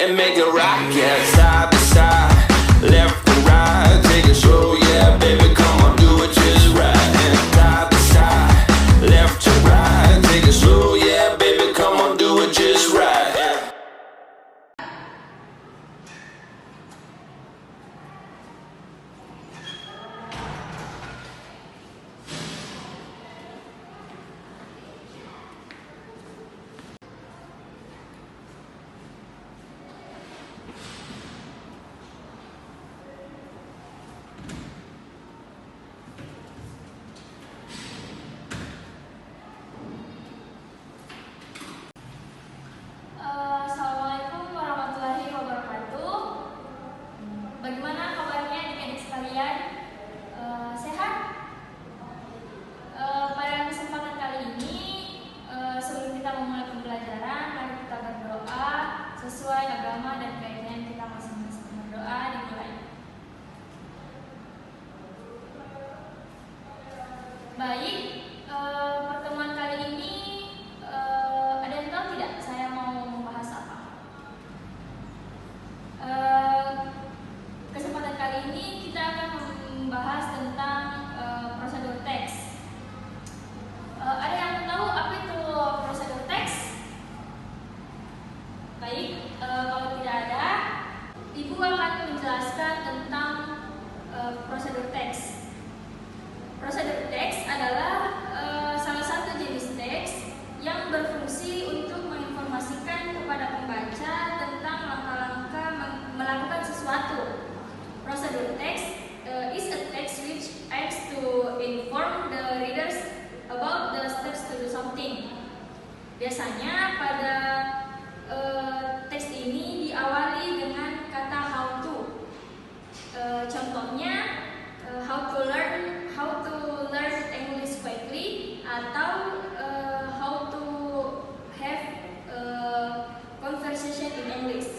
and make it rock, yeah. Side to side, left to right, take it slow, yeah, baby, come on, do it just right. And side to side, left to right, take it slow, yeah, baby, come on, do it just right. Assalamualaikum warahmatullahi wabarakatuh. Bagaimana kabarnya adik-adik sekalian? Sehat? Pada kesempatan kali ini, sebelum kita memulai pembelajaran, mari kita berdoa sesuai agama dan keyakinan kita masing-masing. Berdoa dimulai. Baik, pertemuan kali ini ada yang tahu tidak saya mau membahas apa? Kesempatan kali ini kita akan membahas tentang prosedur teks. Ada yang tahu apa itu prosedur teks? Baik, kalau tidak ada, Ibu akan menjelaskan tentang prosedur teks. Prosedur teks adalah salah satu jenis teks yang berfungsi untuk menginformasikan kepada pembaca tentang langkah-langkah melakukan sesuatu. Prosedur text is a text which aims to inform the readers about the steps to do something. Biasanya pada teks ini diawali dengan kata how to. Contohnya how to learn English quickly atau how to have conversation in English.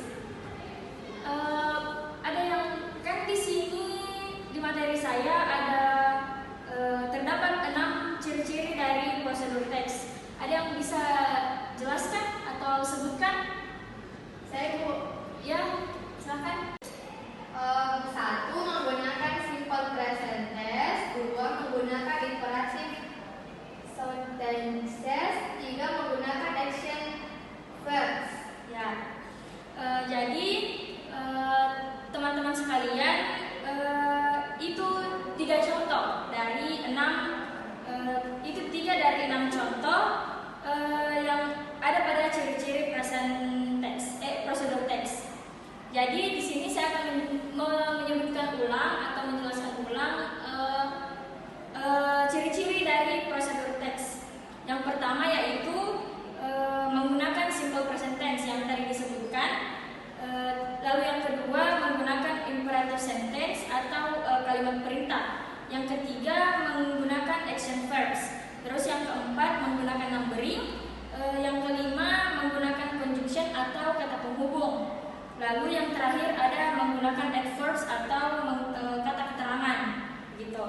Ada yang kan di sini di materi saya ada terdapat 6 ciri-ciri dari prosedur teks. Ada yang bisa jelaskan atau sebutkan? Saya Bu. Ya, silakan. 1. Menggunakan simple present tense. 2. Menggunakan imperative sentences. 3. Menggunakan action verbs. Ya, jadi teman-teman sekalian, itu 3 contoh dari 6 itu 3 dari 6 contoh yang ada pada ciri-ciri present tense, prosedur teks. Jadi di sini saya akan menyebutkan ulang atau menjelaskan ulang ciri-ciri dari prosedur teks. Yang pertama yaitu menggunakan simple present tense yang tadi disebutkan. Lalu yang kedua menggunakan imperative sentence atau kalimat perintah. Yang ketiga menggunakan action verbs. Terus yang keempat menggunakan numbering. Yang kelima menggunakan conjunction atau kata penghubung. Lalu yang terakhir ada menggunakan adverbs atau kata keterangan, gitu.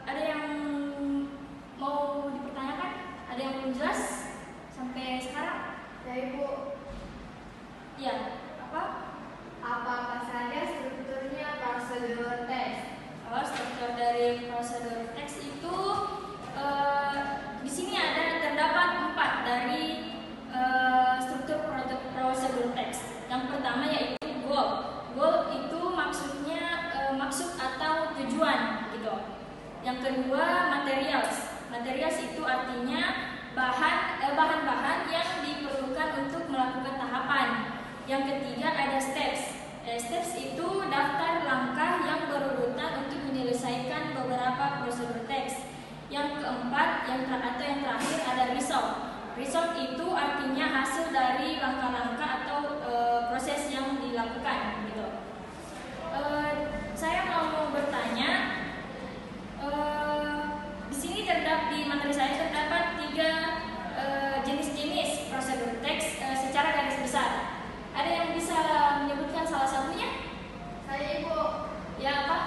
Ada yang mau dipertanyakan? Ada yang belum jelas sampai sekarang? Ya Ibu. Ya, apa? Apa saja strukturnya prosedur teks? Oh, struktur dari prosedur teks itu di sini terdapat 4 dari struktur prosedur teks. Yang pertama yaitu goal. Goal itu maksudnya maksud atau tujuan, gitu. Yang kedua materials. Materials itu artinya bahan-bahan yang diperlukan untuk melakukan tahapan. Yang ketiga ada steps. Steps itu daftar langkah yang berurutan untuk menyelesaikan beberapa prosedur teks. Yang keempat, yang terakhir ada result. Result itu artinya hasil dari langkah-langkah atau proses yang dilakukan, gitu. Saya mau bertanya, di sini di materi saya terdapat 3 jenis-jenis prosedur teks secara garis besar. Ada yang bisa menyebutkan salah satunya? Saya Ibu. Ya, apa?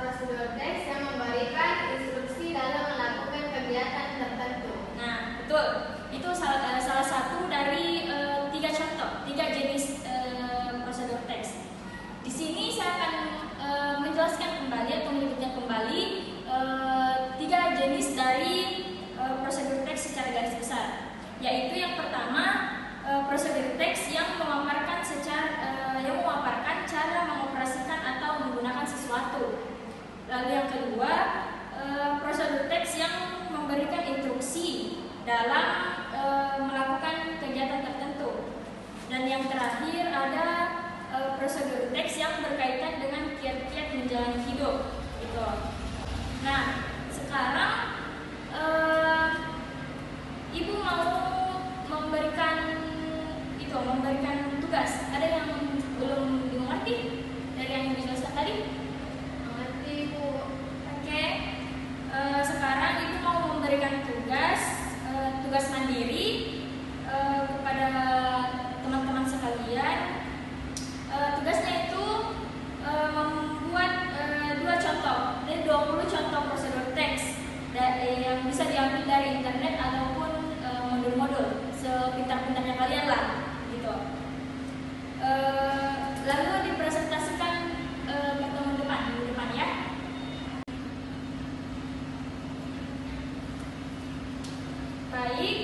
Prosedur teks yang memberikan instruksi dalam melakukan kegiatan tertentu. Nah, betul. Itu salah satu dari 3 yaitu yang pertama prosedur teks yang memaparkan cara mengoperasikan atau menggunakan sesuatu. Lalu yang kedua, prosedur teks yang memberikan instruksi dalam melakukan kegiatan tertentu. Dan yang terakhir ada prosedur teks yang berkaitan dengan kiat-kiat menjalani hidup. Gitu. Nah, sekarang Ibu mau memberikan tugas. Ada yang belum dimengerti dari yang dijelaskan tadi? Mengerti, Bu. Oke. Sekarang Ibu mau memberikan tugas mandiri kepada teman-teman sekalian. Tugasnya itu membuat 2 contoh, dari 20 contoh prosedur teks yang bisa diambil dari internet ataupun modul-modul sepintar-pintarnya kalian lah, gitu. Lalu dipresentasikan ketemu minggu depan ya. Baik.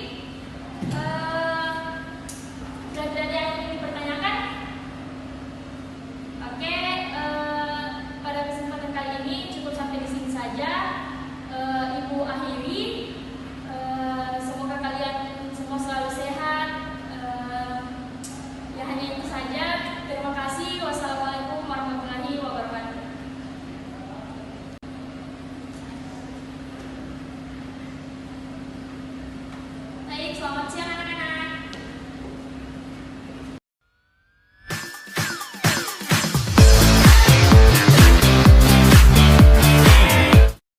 Sudah ada yang ingin dipertanyakan? Oke, pada kesempatan kali ini cukup sampai di sini saja. Ibu akhiri. Semoga kalian semua selalu sehat. Ya hanya itu saja. Terima kasih. Wassalamualaikum warahmatullahi wabarakatuh. Baik, selamat siang.